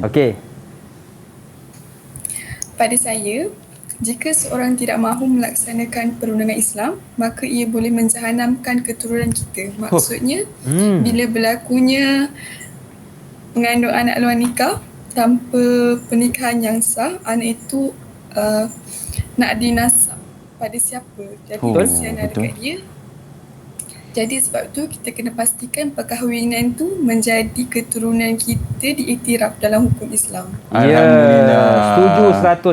Okey. Pada saya, jika seorang tidak mahu melaksanakan perundangan Islam, maka ia boleh menjahanamkan keturunan kita. Maksudnya, bila berlakunya mengandung anak luar nikah tanpa pernikahan yang sah, anak itu nak dinasab pada siapa. Jadi, kesian ada kat dia. Jadi sebab tu kita kena pastikan perkahwinan tu menjadi keturunan kita diiktiraf dalam hukum Islam. Alhamdulillah. Setuju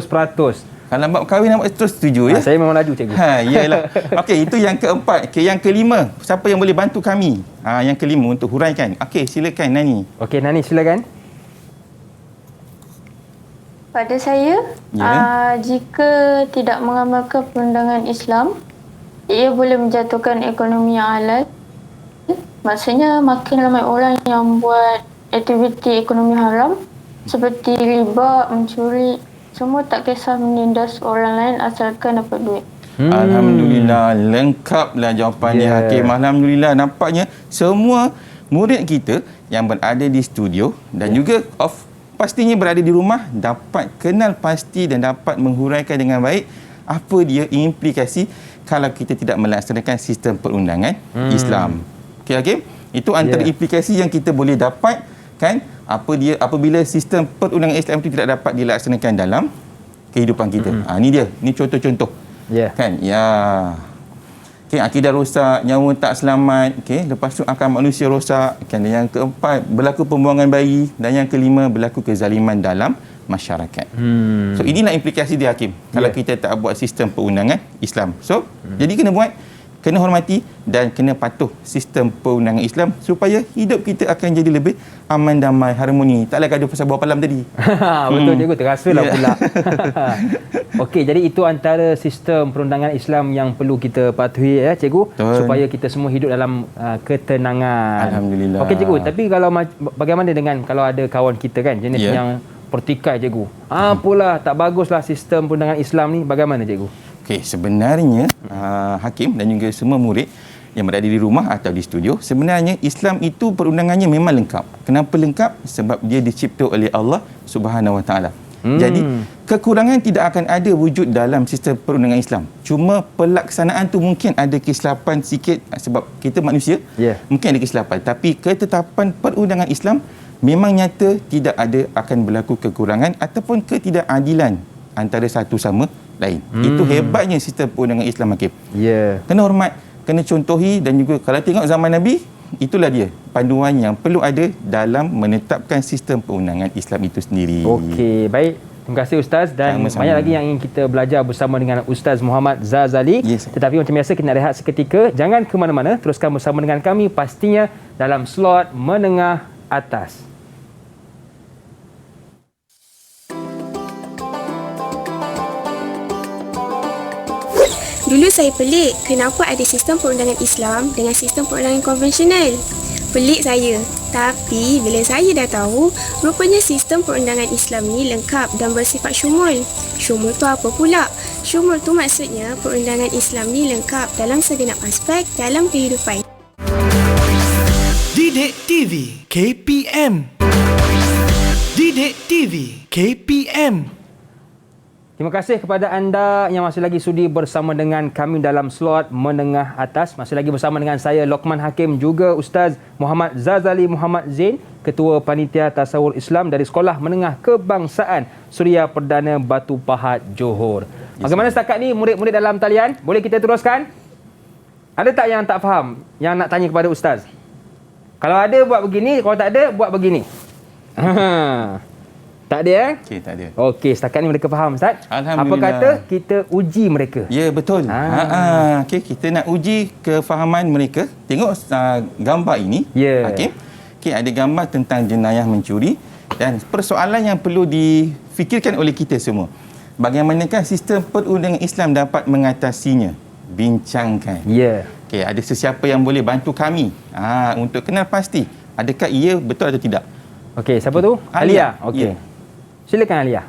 100%. Kalau bab kahwin nampak terus setuju ya? Saya memang laju cikgu. Iyalah. Okey, itu yang keempat. Okey, yang kelima. Siapa yang boleh bantu kami? Yang kelima untuk huraikan. Okey, silakan Nani. Okey, Nani silakan. Pada saya, jika tidak mengamalkan perundangan Islam, ia boleh menjatuhkan ekonomi yang halal. Maksudnya makin ramai orang yang buat aktiviti ekonomi haram seperti riba, mencuri, semua tak kisah menindas orang lain asalkan dapat duit. Alhamdulillah, lengkaplah jawapannya Hakim. Alhamdulillah, nampaknya semua murid kita yang berada di studio dan juga pastinya berada di rumah dapat kenal pasti dan dapat menghuraikan dengan baik apa dia implikasi kalau kita tidak melaksanakan sistem perundangan Islam. Okey Hakim, itu antara implikasi yang kita boleh dapat kan apabila sistem perundangan Islam itu tidak dapat dilaksanakan dalam kehidupan kita. Ini dia, ni contoh-contoh. Kan? Okey, akidah rosak, nyawa tak selamat, okey, lepas tu akal manusia rosak, kan? Yang keempat, berlaku pembuangan bayi, dan yang kelima, berlaku kezaliman dalam masyarakat. So inilah implikasi dia Hakim kalau kita tak buat sistem perundangan Islam. So jadi kena buat, kena hormati dan kena patuh sistem perundangan Islam supaya hidup kita akan jadi lebih aman, damai, harmoni. Taklah gaduh pasal buah palam tadi. Betul cikgu, terasalah pula. Okey, jadi itu antara sistem perundangan Islam yang perlu kita patuhi cikgu. Supaya kita semua hidup dalam ketenangan. Alhamdulillah. Okey cikgu, tapi kalau bagaimana dengan kalau ada kawan kita kan jenis yang pertikai cikgu. Apalah tak baguslah sistem perundangan Islam ni, bagaimana cikgu? Okey, sebenarnya Hakim dan juga semua murid yang berada di rumah atau di studio, sebenarnya Islam itu perundangannya memang lengkap. Kenapa lengkap? Sebab dia dicipta oleh Allah Subhanahu Wa Taala. Jadi kekurangan tidak akan ada wujud dalam sistem perundangan Islam. Cuma pelaksanaan tu mungkin ada kesilapan sikit sebab kita manusia. Mungkin ada kesilapan, tapi ketetapan perundangan Islam memang nyata tidak ada akan berlaku kekurangan ataupun ketidakadilan antara satu sama lain. Itu hebatnya sistem perundangan Islam Hakim. Kena hormat, kena contohi dan juga kalau tengok zaman Nabi, itulah dia panduan yang perlu ada dalam menetapkan sistem perundangan Islam itu sendiri. Okey, baik. Terima kasih Ustaz dan sama-sama. Banyak lagi yang ingin kita belajar bersama dengan Ustaz Muhammad Zazali. Tetapi macam biasa kita nak rehat seketika. Jangan ke mana-mana, teruskan bersama dengan kami pastinya dalam slot menengah atas. Dulu saya pelik kenapa ada sistem perundangan Islam dengan sistem perundangan konvensional. Pelik saya. Tapi bila saya dah tahu, rupanya sistem perundangan Islam ni lengkap dan bersifat syumul. Syumul tu apa pula? Syumul tu maksudnya perundangan Islam ni lengkap dalam segenap aspek dalam kehidupan. Di Didik TV KPM. Didik TV KPM. Terima kasih kepada anda yang masih lagi sudi bersama dengan kami dalam slot menengah atas. Masih lagi bersama dengan saya Lokman Hakim, juga Ustaz Muhammad Zazali Muhammad Zain, Ketua Panitia Tasawur Islam dari Sekolah Menengah Kebangsaan Suria Perdana Batu Pahat, Johor. Bagaimana setakat ni murid-murid dalam talian? Boleh kita teruskan? Ada tak yang tak faham, yang nak tanya kepada Ustaz? Kalau ada buat begini, kalau tak ada buat begini. Tak ada Okey, tak ada. Okey, setakat ni mereka faham, Ustaz. Alhamdulillah. Apa kata kita uji mereka? Ya, betul. Okey, kita nak uji kefahaman mereka. Tengok gambar ini. Ya. Okey. Okey, ada gambar tentang jenayah mencuri dan persoalan yang perlu difikirkan oleh kita semua. Bagaimanakah sistem perundangan Islam dapat mengatasinya? Bincangkan. Ya. Okey, ada sesiapa yang boleh bantu kami untuk kenal pasti adakah ia betul atau tidak? Okey, siapa tu? Alia. Okey. Ya. Silakan Alia.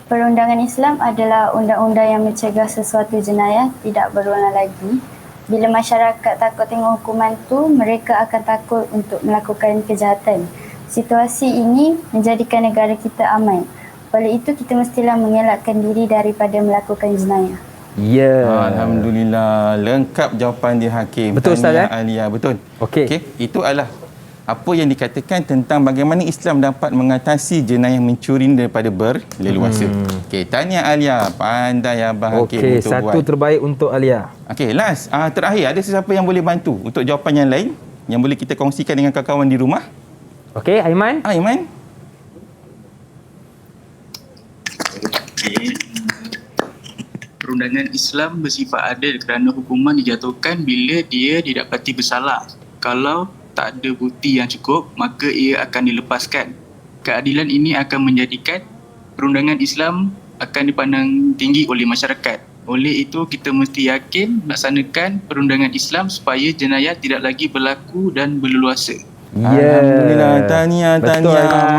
Perundangan Islam adalah undang-undang yang mencegah sesuatu jenayah tidak berulang lagi. Bila masyarakat takut tengok hukuman tu, mereka akan takut untuk melakukan kejahatan. Situasi ini menjadikan negara kita aman. Oleh itu, kita mestilah mengelakkan diri daripada melakukan jenayah. Ya. Alhamdulillah, lengkap jawapan dia Hakim. Betul Ustaz, Alia, betul. Okey. Okey, itu adalah apa yang dikatakan tentang bagaimana Islam dapat mengatasi jenayah mencuri daripada berleluasa. Okey, tahniah Alia, pandai Abah Hakim Okey, untuk satu buat. terbaik untuk Alia. Okey, last, terakhir, ada sesiapa yang boleh bantu untuk jawapan yang lain yang boleh kita kongsikan dengan kawan-kawan di rumah? Okey, Aiman. Aiman. Perundangan Islam bersifat adil kerana hukuman dijatuhkan bila dia didapati bersalah. Kalau tak ada bukti yang cukup, maka ia akan dilepaskan. Keadilan ini akan menjadikan perundangan Islam akan dipandang tinggi oleh masyarakat. Oleh itu, kita mesti yakin melaksanakan perundangan Islam supaya jenayah tidak lagi berlaku dan berleluasa. Alhamdulillah, tahniah.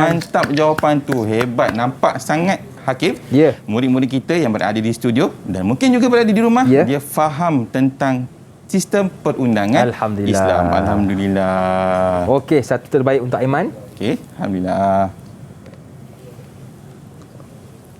Mantap jawapan tu. Hebat, nampak sangat Hakim. Murid-murid kita yang berada di studio dan mungkin juga berada di rumah, dia faham tentang sistem perundangan Islam. Alhamdulillah. Okey, satu terbaik untuk Aiman. Okey, alhamdulillah.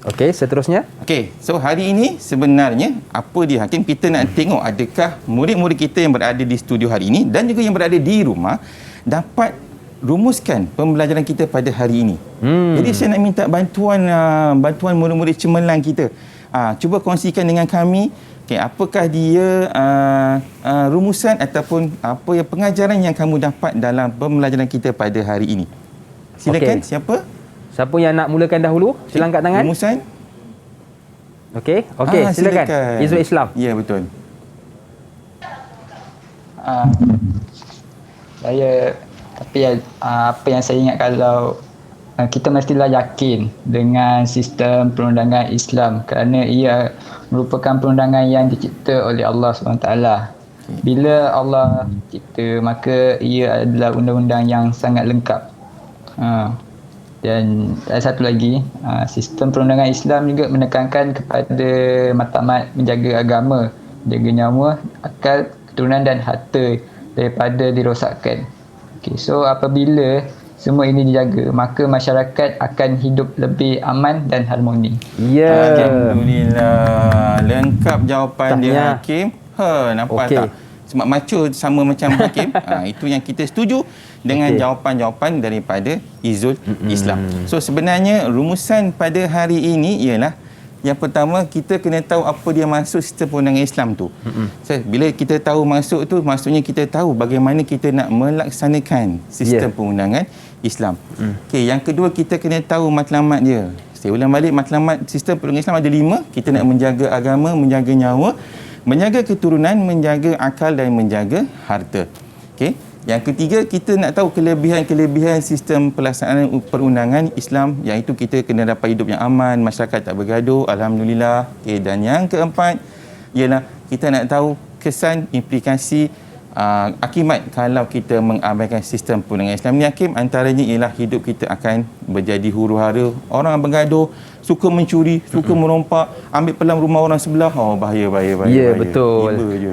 Okey, seterusnya. Okey, so hari ini sebenarnya apa dia Hakim, kita nak tengok adakah murid-murid kita yang berada di studio hari ini dan juga yang berada di rumah dapat rumuskan pembelajaran kita pada hari ini. Jadi saya nak minta bantuan murid-murid cemerlang kita. Cuba kongsikan dengan kami. Okay, apakah dia rumusan ataupun apa yang pengajaran yang kamu dapat dalam pembelajaran kita pada hari ini? Silakan, siapa? Siapa yang nak mulakan dahulu? Sila angkat tangan. Rumusan? Okey, silakan. Izul Islam. Ya, betul. Apa yang saya ingat, kalau kita mestilah yakin dengan sistem perundangan Islam kerana ia merupakan perundangan yang dicipta oleh Allah SWT. Bila Allah cipta, maka ia adalah undang-undang yang sangat lengkap. Dan ada satu lagi, sistem perundangan Islam juga menekankan kepada matlamat menjaga agama, menjaga nyawa, akal, keturunan dan harta daripada dirosakkan. Okay, so apabila semua ini dijaga, maka masyarakat akan hidup lebih aman dan harmoni. Alhamdulillah. Lengkap jawapan dia Hakim. Nampak tak? Semak macho sama macam Hakim. Itu yang kita setuju dengan jawapan-jawapan daripada Izul Islam. So sebenarnya rumusan pada hari ini ialah, yang pertama, kita kena tahu apa dia maksud sistem perundangan Islam tu. So, bila kita tahu maksud tu, maksudnya kita tahu bagaimana kita nak melaksanakan sistem perundangan Islam. Okey, yang kedua, kita kena tahu matlamat dia. Saya ulang balik, matlamat sistem perundangan Islam ada 5. Kita nak menjaga agama, menjaga nyawa, menjaga keturunan, menjaga akal dan menjaga harta. Okey. Yang ketiga, kita nak tahu kelebihan-kelebihan sistem pelaksanaan perundangan Islam, iaitu kita kena dapat hidup yang aman, masyarakat tak bergaduh, alhamdulillah. Okay. Dan yang keempat ialah kita nak tahu kesan, implikasi akibat kalau kita mengabaikan sistem perundangan Islam ni, Hakim, antaranya ialah hidup kita akan menjadi huru-hara, orang bergaduh, suka mencuri, suka merompak, ambil pelang rumah orang sebelah. Bahaya. Ya, betul. Tiba je.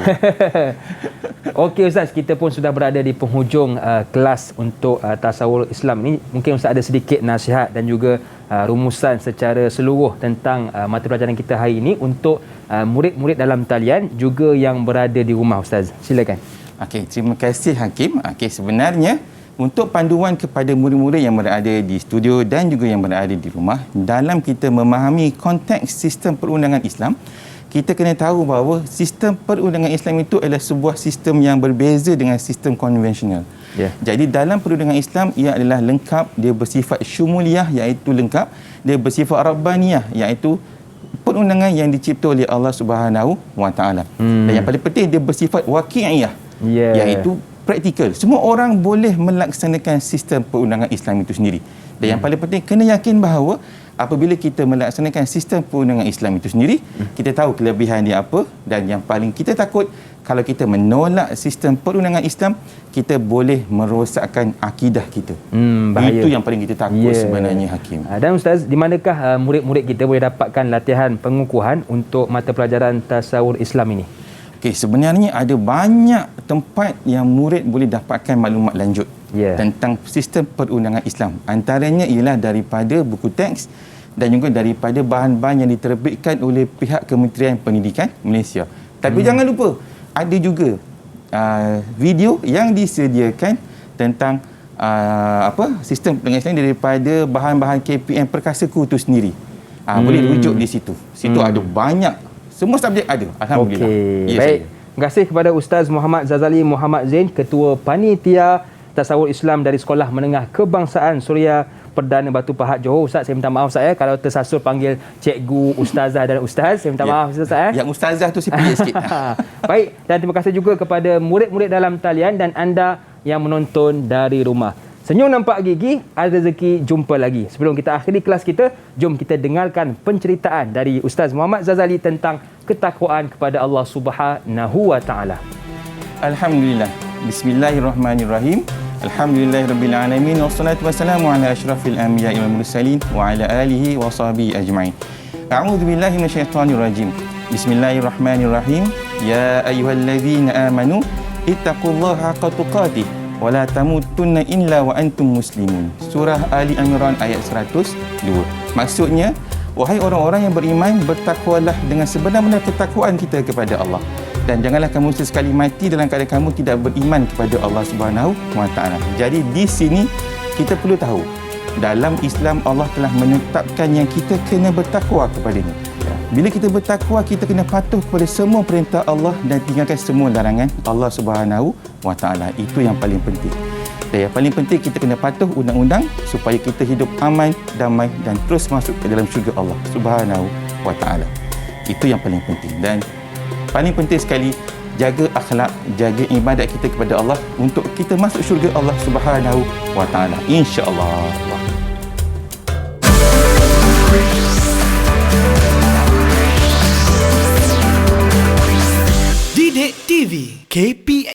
Okey Ustaz, kita pun sudah berada di penghujung kelas untuk tasawur Islam ni. Mungkin Ustaz ada sedikit nasihat dan juga rumusan secara seluruh tentang mata pelajaran kita hari ini untuk murid-murid dalam talian juga yang berada di rumah, Ustaz. Silakan. Okey, terima kasih Hakim. Okey, sebenarnya untuk panduan kepada murid-murid yang berada di studio dan juga yang berada di rumah, dalam kita memahami konteks sistem perundangan Islam, kita kena tahu bahawa sistem perundangan Islam itu adalah sebuah sistem yang berbeza dengan sistem konvensional. Jadi dalam perundangan Islam, ia adalah lengkap, dia bersifat syumuliyah iaitu lengkap, dia bersifat rabbaniyah iaitu perundangan yang dicipta oleh Allah Subhanahu Wa Taala. Dan yang paling penting, dia bersifat waqi'iyah iaitu praktikal. Semua orang boleh melaksanakan sistem perundangan Islam itu sendiri. Dan yang paling penting, kena yakin bahawa apabila kita melaksanakan sistem perundangan Islam itu sendiri, kita tahu kelebihan dia apa, dan yang paling kita takut kalau kita menolak sistem perundangan Islam, kita boleh merosakkan akidah kita. Bahaya. Itu yang paling kita takut sebenarnya, Hakim. Dan Ustaz, di manakah murid-murid kita boleh dapatkan latihan pengukuhan untuk mata pelajaran tasawur Islam ini? Okey, sebenarnya ada banyak tempat yang murid boleh dapatkan maklumat lanjut tentang sistem perundangan Islam. Antaranya ialah daripada buku teks dan juga daripada bahan-bahan yang diterbitkan oleh pihak Kementerian Pendidikan Malaysia. Tapi jangan lupa, ada juga video yang disediakan tentang sistem perundangan Islam daripada bahan-bahan KPM Perkasaku itu sendiri. Boleh rujuk di situ. Situ ada banyak, semua subjek ada. Alhamdulillah. Okey, baik. Terima kasih kepada Ustaz Muhammad Zazali Muhammad Zain, Ketua Panitia Tasawur Islam dari Sekolah Menengah Kebangsaan Suria Perdana Batu Pahat Johor. Ustaz, saya minta maaf Ustaz kalau tersasul panggil cikgu, ustazah dan ustaz. Saya minta maaf Ustaz. Yang ustazah tu saya pilih sikit. Baik, dan terima kasih juga kepada murid-murid dalam talian dan anda yang menonton dari rumah. Senyum nampak gigi, ada rezeki jumpa lagi. Sebelum kita akhiri kelas kita, jom kita dengarkan penceritaan dari Ustaz Muhammad Zazali tentang ketakwaan kepada Allah Subhanahu Wa Taala. Alhamdulillah. Bismillahirrahmanirrahim. Alhamdulillahirabbil alamin wassalatu wassalamu ala asyrafil anbiya'i wal mursalin wa ala alihi wa sahbihi ajma'in. A'udzu billahi minasyaitonir rajim. Bismillahirrahmanirrahim. Ya ayyuhalladzina amanu ittaqullaha haqqa tuqatih wa la tamutunna illa wa antum muslimun. Surah Ali Imran ayat 102. Maksudnya, wahai orang-orang yang beriman, bertakwalah dengan sebenar-benar ketakwaan kita kepada Allah. Dan janganlah kamu sesekali mati dalam keadaan kamu tidak beriman kepada Allah Subhanahu Wa Taala. Jadi di sini kita perlu tahu, dalam Islam Allah telah menetapkan yang kita kena bertakwa kepadanya. Bila kita bertakwa, kita kena patuh kepada semua perintah Allah dan tinggalkan semua larangan Allah Subhanahu Wa Taala. Itu yang paling penting. Dan yang paling penting, kita kena patuh undang-undang supaya kita hidup aman, damai dan terus masuk ke dalam syurga Allah Subhanahu Wa Taala. Itu yang paling penting. Dan paling penting sekali, jaga akhlak, jaga ibadat kita kepada Allah untuk kita masuk syurga Allah Subhanahu Wa Taala, insya-Allah. Didik TV KPM